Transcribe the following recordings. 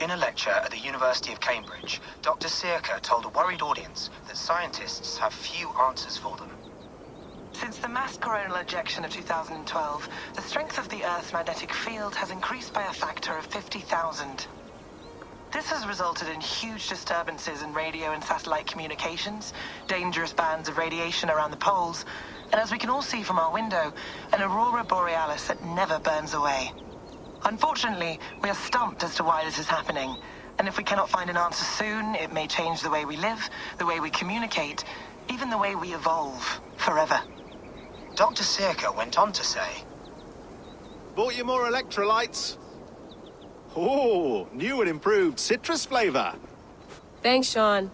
In a lecture at the University of Cambridge, Dr. Sirka told a worried audience that scientists have few answers for them. Since the mass coronal ejection of 2012, the strength of the Earth's magnetic field has increased by a factor of 50,000. This has resulted in huge disturbances in radio and satellite communications, dangerous bands of radiation around the poles, and as we can all see from our window, an aurora borealis that never burns away. Unfortunately, we are stumped as to why this is happening, and if we cannot find an answer soon, it may change the way we live, the way we communicate, even the way we evolve, forever. Dr. Sirka went on to say, "Bought you more electrolytes? Oh, new and improved citrus flavor." Thanks, Sean.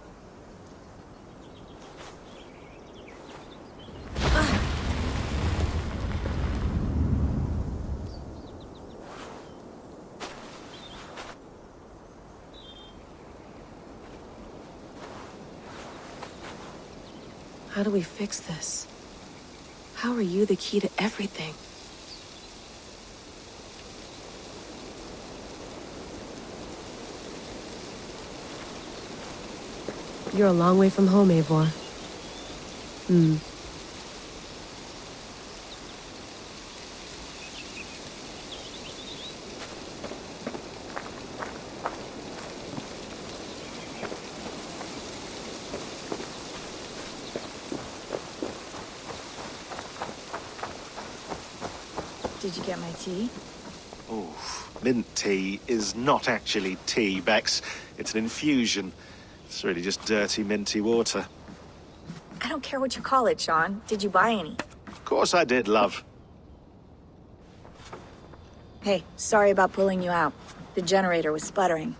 How do we fix this? How are you the key to everything? You're a long way from home, Eivor. Did you get my tea? Oh, mint tea is not actually tea, Bex. It's an infusion. It's really just dirty, minty water. I don't care what you call it, Sean. Did you buy any? Of course I did, love. Hey, sorry about pulling you out. The generator was sputtering.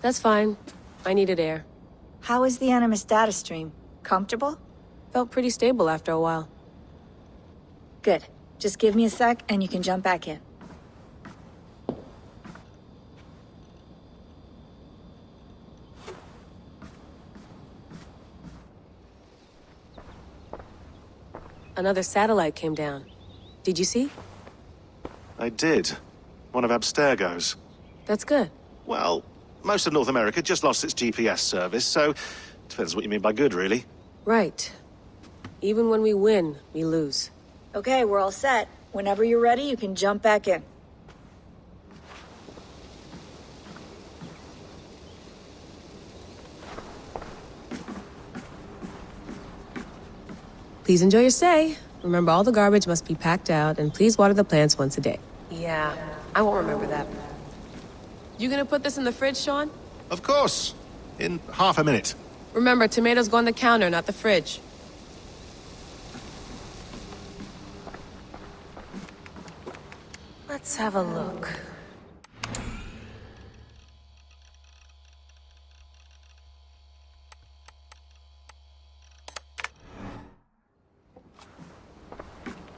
That's fine. I needed air. How is the Animus data stream? Comfortable? Felt pretty stable after a while. Good. Just give me a sec and you can jump back in. Another satellite came down. Did you see? I did. One of Abstergo's. That's good. Well, most of North America just lost its GPS service, so depends what you mean by good, really. Right. Even when we win, we lose. Okay, we're all set. Whenever you're ready, you can jump back in. Please enjoy your stay. Remember, all the garbage must be packed out, and please water the plants once a day. Yeah, I won't remember that. You gonna put this in the fridge, Sean? Of course. In half a minute. Remember, tomatoes go on the counter, not the fridge. Let's have a look.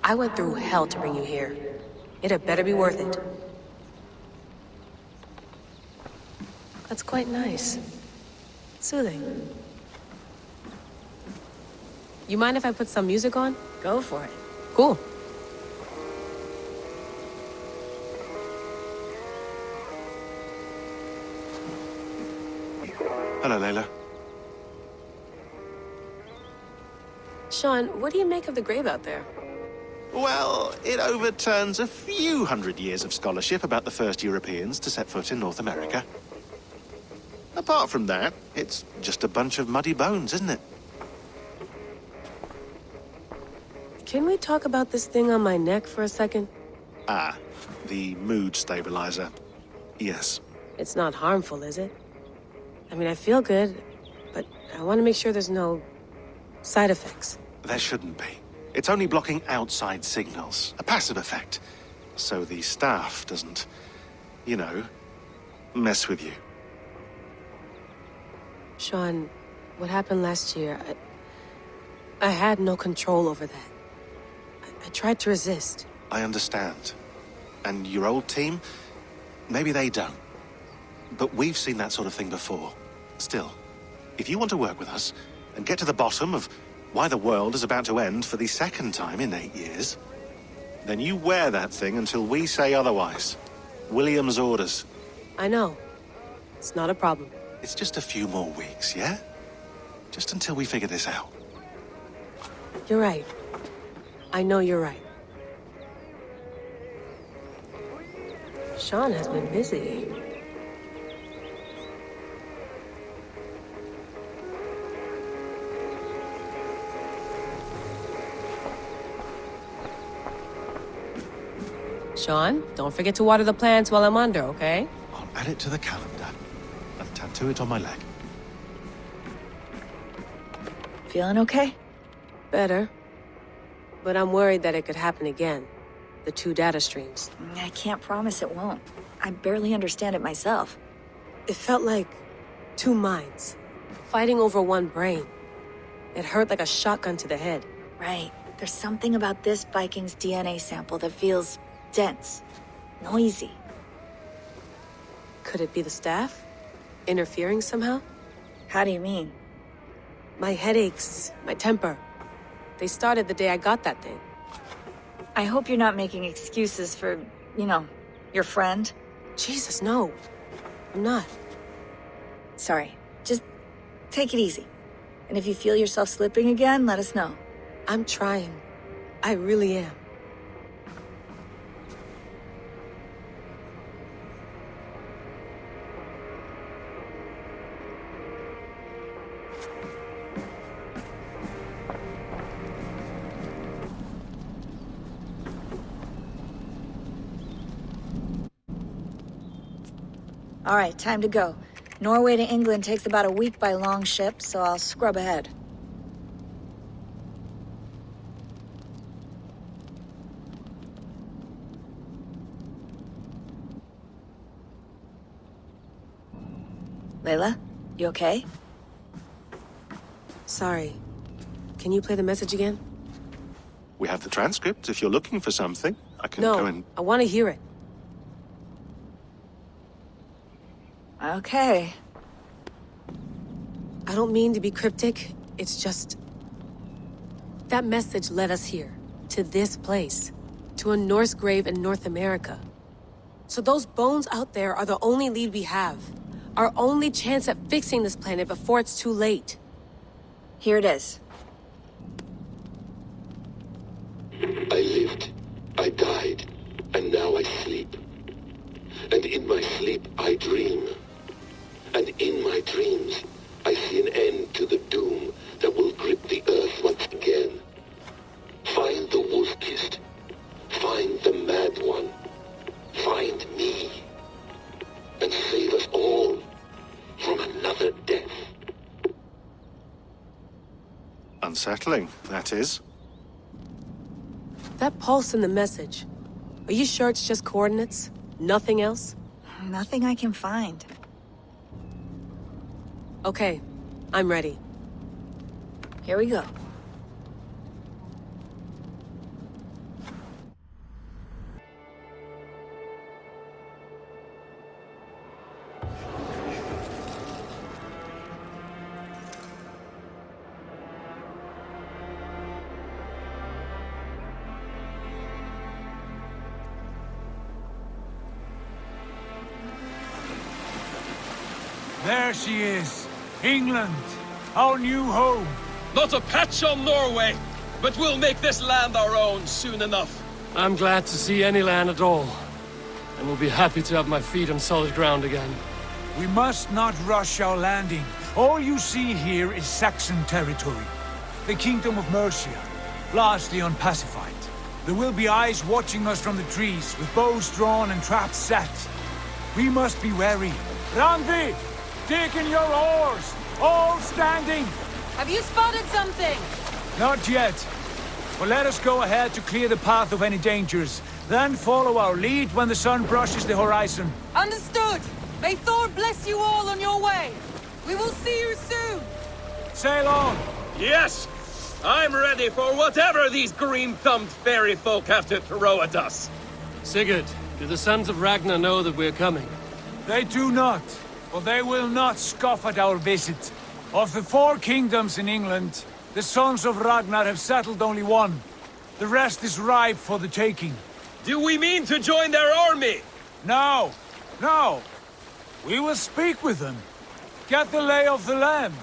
I went through hell to bring you here. It had better be worth it. That's quite nice. Soothing. You mind if I put some music on? Go for it. Cool. Hello, Layla. Sean, what do you make of the grave out there? Well, it overturns a few hundred years of scholarship about the first Europeans to set foot in North America. Apart from that, it's just a bunch of muddy bones, isn't it? Can we talk about this thing on my neck for a second? Ah, the mood stabilizer. Yes. It's not harmful, is it? I mean, I feel good, but I want to make sure there's no side effects. There shouldn't be. It's only blocking outside signals, a passive effect. So the staff doesn't, you know, mess with you. Sean, what happened last year, I had no control over that. I tried to resist. I understand. And your old team, maybe they don't. But we've seen that sort of thing before. Still, if you want to work with us and get to the bottom of why the world is about to end for the second time in 8 years, then you wear that thing until we say otherwise. William's orders. I know. It's not a problem. It's just a few more weeks, yeah? Just until we figure this out. You're right. I know you're right. Sean has been busy. Sean, don't forget to water the plants while I'm under, okay? I'll add it to the calendar and tattoo it on my leg. Feeling okay? Better. But I'm worried that it could happen again. The 2 data streams. I can't promise it won't. I barely understand it myself. It felt like 2 minds, fighting over 1 brain. It hurt like a shotgun to the head. Right. There's something about this Viking's DNA sample that feels dense, noisy. Could it be the staff? Interfering somehow? How do you mean? My headaches, my temper. They started the day I got that thing. I hope you're not making excuses for, you know, your friend. Jesus, no. I'm not. Sorry. Just take it easy. And if you feel yourself slipping again, let us know. I'm trying. I really am. All right, time to go. Norway to England takes about a week by long ship, so I'll scrub ahead. Layla, you okay? Sorry. Can you play the message again? We have the transcript if you're looking for something. I can go and... No, I want to hear it. Okay. I don't mean to be cryptic. It's just... That message led us here. To this place. To a Norse grave in North America. So those bones out there are the only lead we have. Our only chance at fixing this planet before it's too late. Here it is. I lived, I died, and now I sleep. And in my sleep I dream. And in my dreams, I see an end to the doom that will grip the earth once again. Find the wolf-kissed. Find the mad one. Find me. And save us all from another death. Unsettling, that is. That pulse in the message. Are you sure it's just coordinates? Nothing else? Nothing I can find. Okay, I'm ready. Here we go. There she is. England, our new home. Not a patch on Norway, but we'll make this land our own soon enough. I'm glad to see any land at all, and will be happy to have my feet on solid ground again. We must not rush our landing. All you see here is Saxon territory. The Kingdom of Mercia, largely unpacified. There will be eyes watching us from the trees, with bows drawn and traps set. We must be wary. Randi! Dig in your oars! All standing! Have you spotted something? Not yet. But let us go ahead to clear the path of any dangers. Then follow our lead when the sun brushes the horizon. Understood! May Thor bless you all on your way! We will see you soon! Sail on! Yes! I'm ready for whatever these green-thumbed fairy folk have to throw at us. Sigurd, do the sons of Ragnar know that we're coming? They do not. But they will not scoff at our visit. Of the 4 kingdoms in England, the sons of Ragnar have settled only one. The rest is ripe for the taking. Do we mean to join their army? No! No! We will speak with them, get the lay of the land,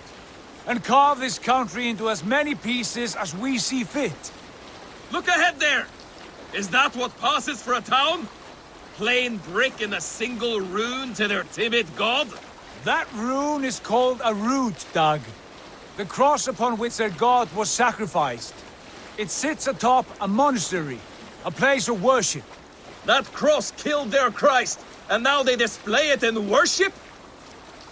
and carve this country into as many pieces as we see fit. Look ahead there! Is that what passes for a town? Plain brick in a single rune to their timid god? That rune is called a root, Doug. The cross upon which their god was sacrificed. It sits atop a monastery, a place of worship. That cross killed their Christ, and now they display it in worship?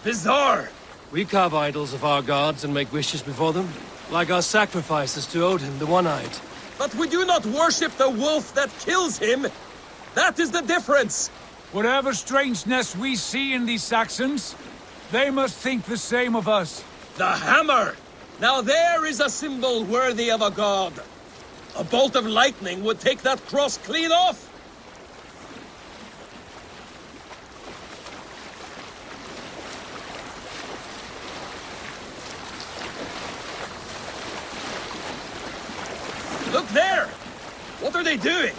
Bizarre! We carve idols of our gods and make wishes before them, like our sacrifices to Odin, the One-Eyed. But we do not worship the wolf that kills him! That is the difference! Whatever strangeness we see in these Saxons, they must think the same of us. The hammer! Now there is a symbol worthy of a god. A bolt of lightning would take that cross clean off! Look there! What are they doing?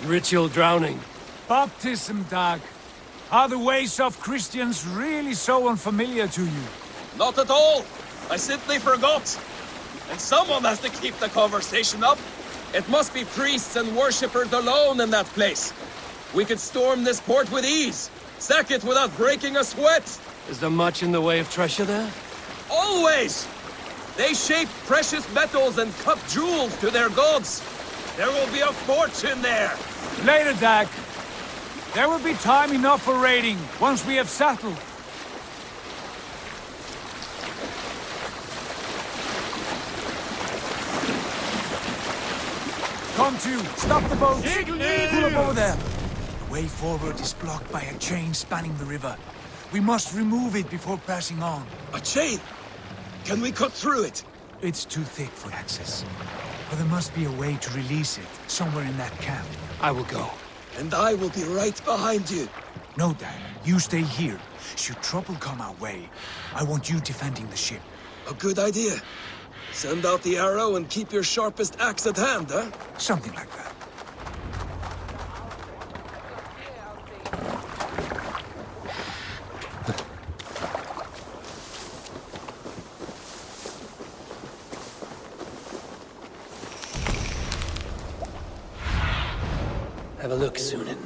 Ritual drowning. Baptism, Doug. Are the ways of Christians really so unfamiliar to you? Not at all! I simply forgot! And someone has to keep the conversation up. It must be priests and worshippers alone in that place. We could storm this port with ease. Sack it without breaking a sweat. Is there much in the way of treasure there? Always! They shape precious metals and cut jewels to their gods. There will be a fortune there. Later, Doug. There will be time enough for raiding once we have settled. Come to, stop the boat. Pull up over there. The way forward is blocked by a chain spanning the river. We must remove it before passing on. A chain? Can we cut through it? It's too thick for access. But there must be a way to release it, somewhere in that camp. I will go. And I will be right behind you. No, Dad. You stay here. Should trouble come our way, I want you defending the ship. A good idea. Send out the arrow and keep your sharpest axe at hand, huh? Something like that. Have a look, Sunan.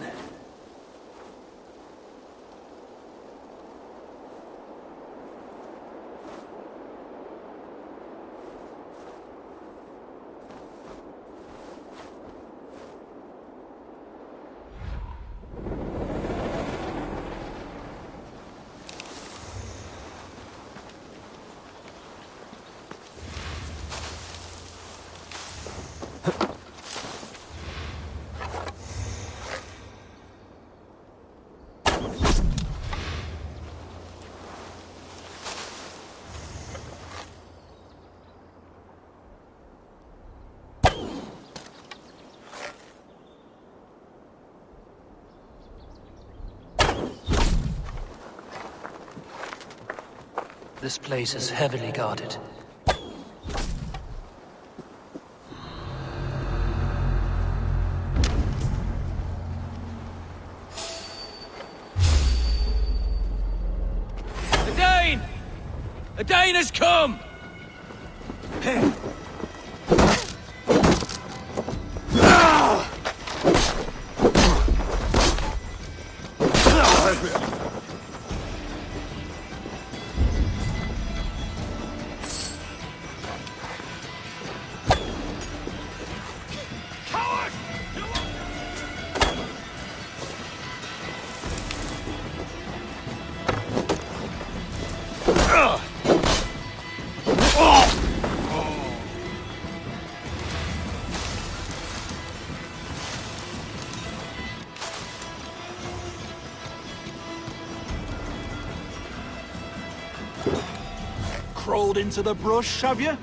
This place is heavily guarded. A Dane! A Dane has come! Hey! Crawled into the brush, have you?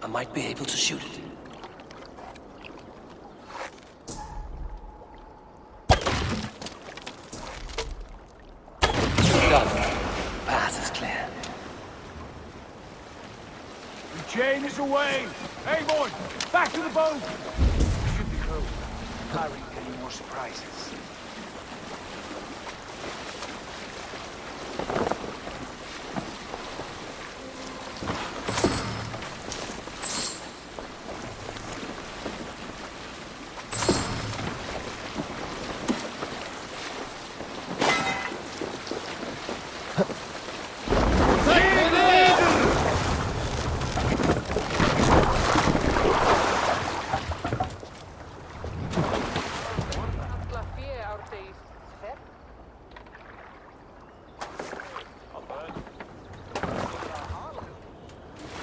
I might be able to shoot it. Done. Path is clear. The chain is away! Eivor, back to the boat! We should be close. Barring any more surprises.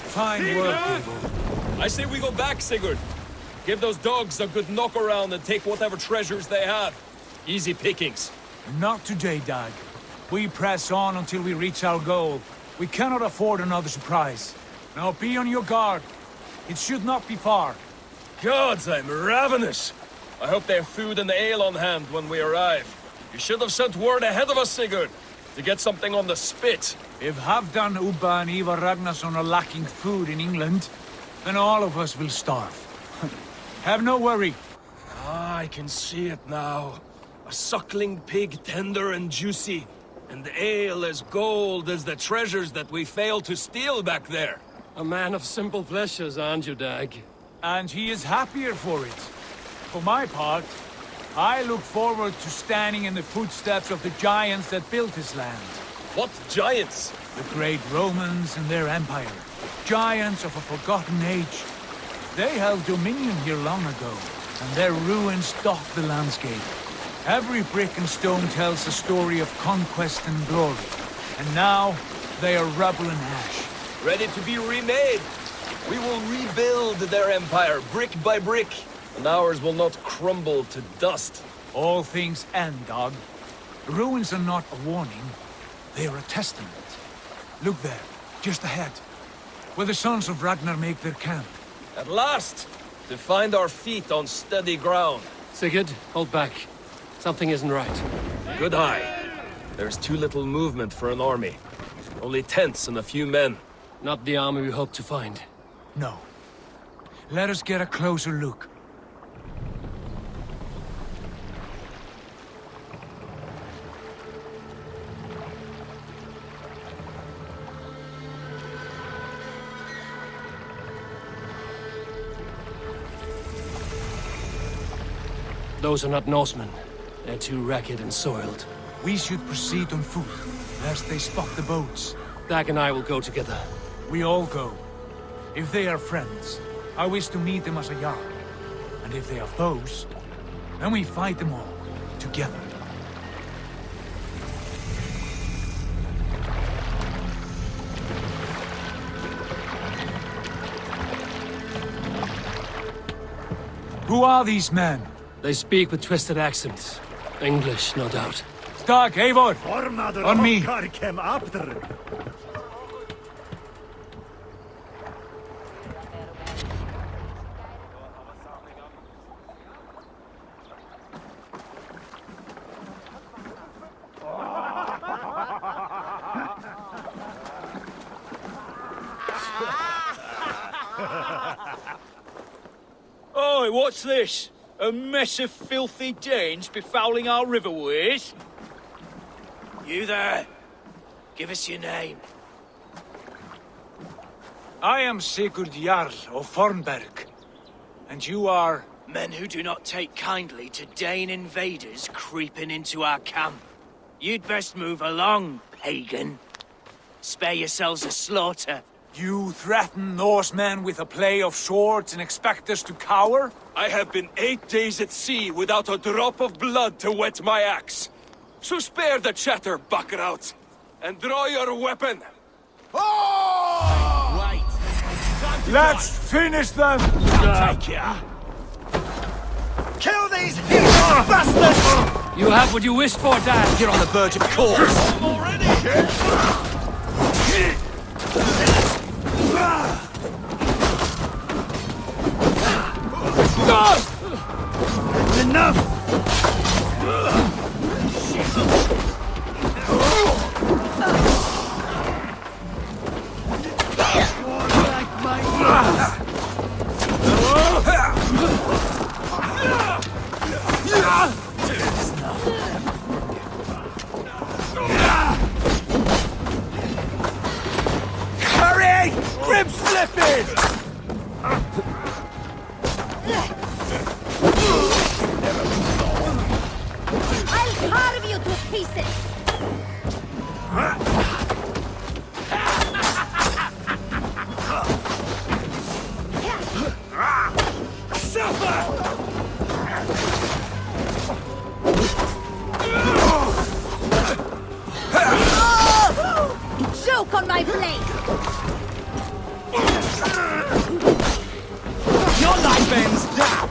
Fine work, people. I say we go back, Sigurd. Give those dogs a good knock around and take whatever treasures they have. Easy pickings. Not today, Dag. We press on until we reach our goal. We cannot afford another surprise. Now be on your guard. It should not be far. Gods, I'm ravenous. I hope they have food and ale on hand when we arrive. You should have sent word ahead of us, Sigurd, to get something on the spit. If Halfdan, Ubba and Eivor Ragnarsson are lacking food in England, then all of us will starve. Have no worry. Ah, I can see it now. A suckling pig, tender and juicy. And ale as gold as the treasures that we failed to steal back there. A man of simple pleasures, aren't you, Dag? And he is happier for it. For my part, I look forward to standing in the footsteps of the giants that built this land. What giants? The great Romans and their empire. Giants of a forgotten age. They held dominion here long ago, and their ruins dot the landscape. Every brick and stone tells a story of conquest and glory. And now, they are rubble and ash. Ready to be remade. We will rebuild their empire, brick by brick. And ours will not crumble to dust. All things end, dog. Ruins are not a warning. They are a testament. Look there, just ahead. Where the sons of Ragnar make their camp. At last! To find our feet on steady ground. Sigurd, hold back. Something isn't right. Good eye. There's too little movement for an army. Only tents and a few men. Not the army we hoped to find. No. Let us get a closer look. Those are not Norsemen. They're too ragged and soiled. We should proceed on foot, lest they spot the boats. Dag and I will go together. We all go. If they are friends, I wish to meet them as a Jarl. And if they are foes, then we fight them all, together. Who are these men? They speak with twisted accents. English, no doubt. Stark, Eivor! On me! Oi, what's this? A mess of filthy Danes befouling our riverways? You there! Give us your name. I am Sigurd Jarl of Fornberg. And you are... Men who do not take kindly to Dane invaders creeping into our camp. You'd best move along, pagan. Spare yourselves a slaughter. You threaten Norsemen with a play of swords and expect us to cower? I have been 8 days at sea without a drop of blood to wet my axe. So spare the chatter, buckerouts, and draw your weapon. Oh! Wait. Let's finish them! Take ya. Kill these bastards! You have what you wished for, Dad. You're on the verge of corpse. Already? Enough! Hurry! Rib slipping! I'll carve you to pieces! Joke on my blade! Your life ends now!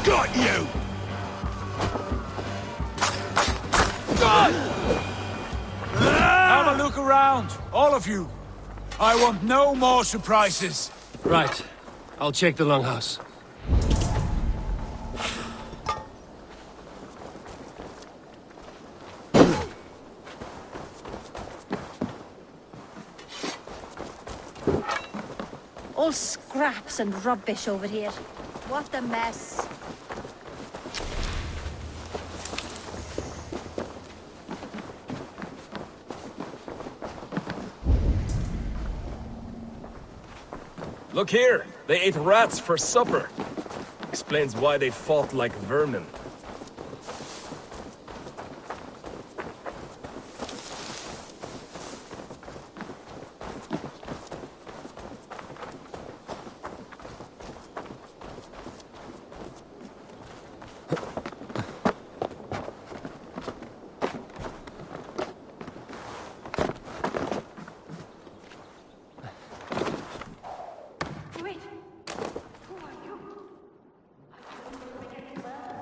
Got you! Have a look around, all of you. I want no more surprises. Right. I'll check the longhouse. All scraps and rubbish over here. What a mess. Look here! They ate rats for supper. Explains why they fought like vermin.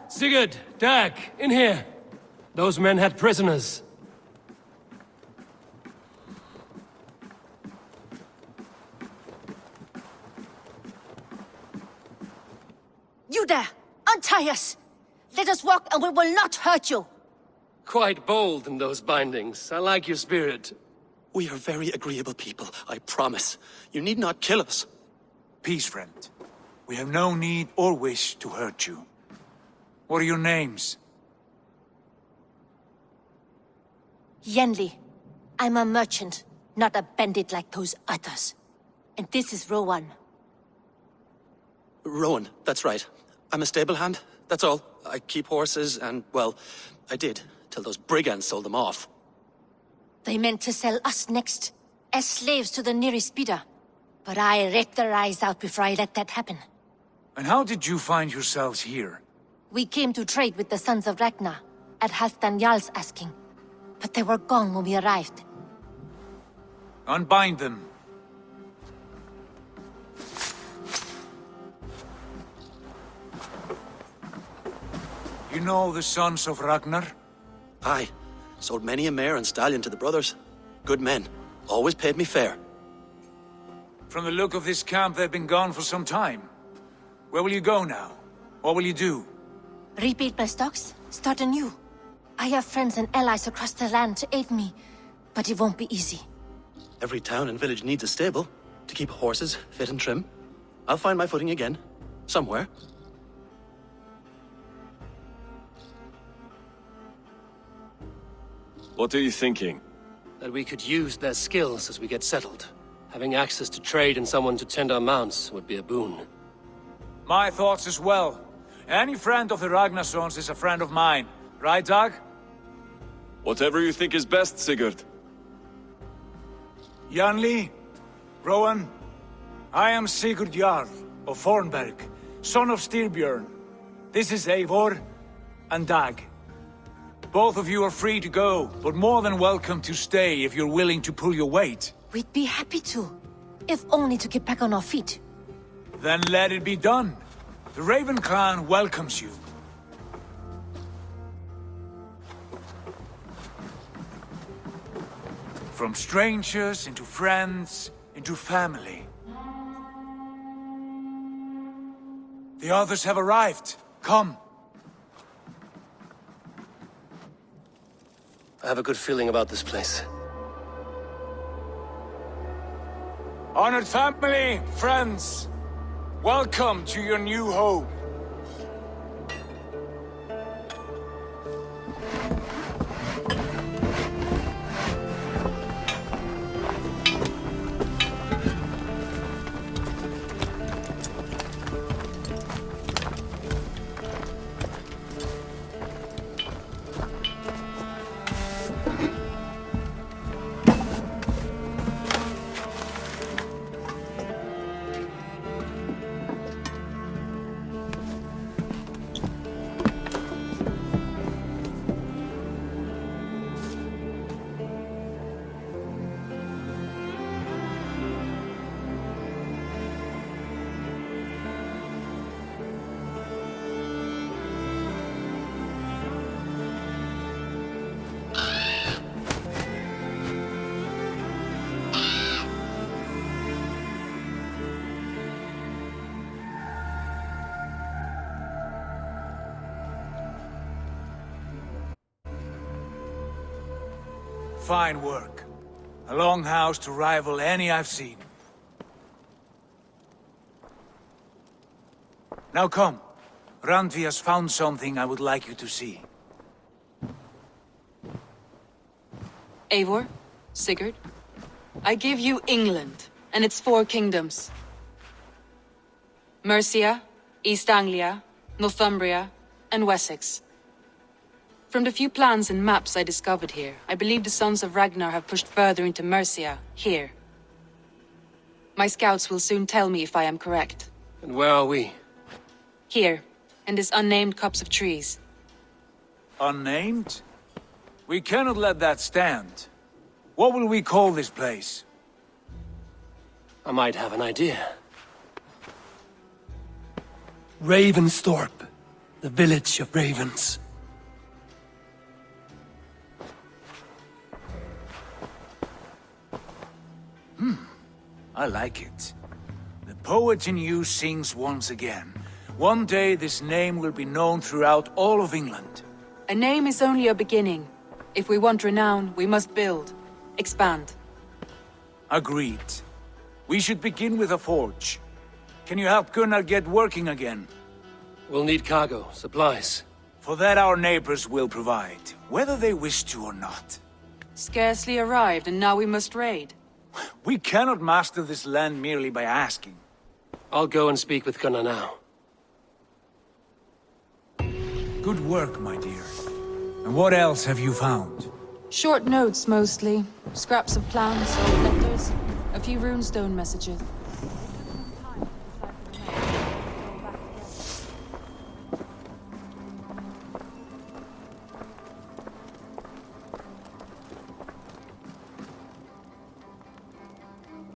Sigurd, Dag, in here. Those men had prisoners. You there! Untie us! Let us walk and we will not hurt you! Quite bold in those bindings. I like your spirit. We are very agreeable people, I promise. You need not kill us. Peace, friend. We have no need or wish to hurt you. What are your names? Yenli. I'm a merchant, not a bandit like those others. And this is Rowan. Rowan, that's right. I'm a stable hand, that's all. I keep horses and, well, I did, till those brigands sold them off. They meant to sell us next, as slaves to the nearest bidder. But I raked their eyes out before I let that happen. And how did you find yourselves here? We came to trade with the Sons of Ragnar, at Halfdan Jarl's asking. But they were gone when we arrived. Unbind them. You know the Sons of Ragnar? Aye. Sold many a mare and stallion to the brothers. Good men. Always paid me fair. From the look of this camp, they've been gone for some time. Where will you go now? What will you do? Rebuild my stocks, start anew. I have friends and allies across the land to aid me, but it won't be easy. Every town and village needs a stable, to keep horses fit and trim. I'll find my footing again, somewhere. What are you thinking? That we could use their skills as we get settled. Having access to trade and someone to tend our mounts would be a boon. My thoughts as well. Any friend of the Ragnarsons is a friend of mine. Right, Dag? Whatever you think is best, Sigurd. Janli, Rowan, I am Sigurd Jarl of Fornberg, son of Styrbjörn. This is Eivor and Dag. Both of you are free to go, but more than welcome to stay if you're willing to pull your weight. We'd be happy to, if only to get back on our feet. Then let it be done. The Raven clan welcomes you. From strangers into friends, into family. The others have arrived. Come. I have a good feeling about this place. Honored family, friends, welcome to your new home. Fine work. A longhouse to rival any I've seen. Now come. Randvi has found something I would like you to see. Eivor, Sigurd, I give you England and its 4 kingdoms. Mercia, East Anglia, Northumbria, and Wessex. From the few plans and maps I discovered here, I believe the Sons of Ragnar have pushed further into Mercia, here. My scouts will soon tell me if I am correct. And where are we? Here, in this unnamed copse of trees. Unnamed? We cannot let that stand. What will we call this place? I might have an idea. Ravensthorpe, the village of ravens. I like it. The poet in you sings once again. One day this name will be known throughout all of England. A name is only a beginning. If we want renown, we must build, expand. Agreed. We should begin with a forge. Can you help Gunnar get working again? We'll need cargo, supplies. For that our neighbors will provide, whether they wish to or not. Scarcely arrived, and now we must raid. We cannot master this land merely by asking. I'll go and speak with Gunnar now. Good work, my dear. And what else have you found? Short notes, mostly. Scraps of plans, old letters, a few runestone messages.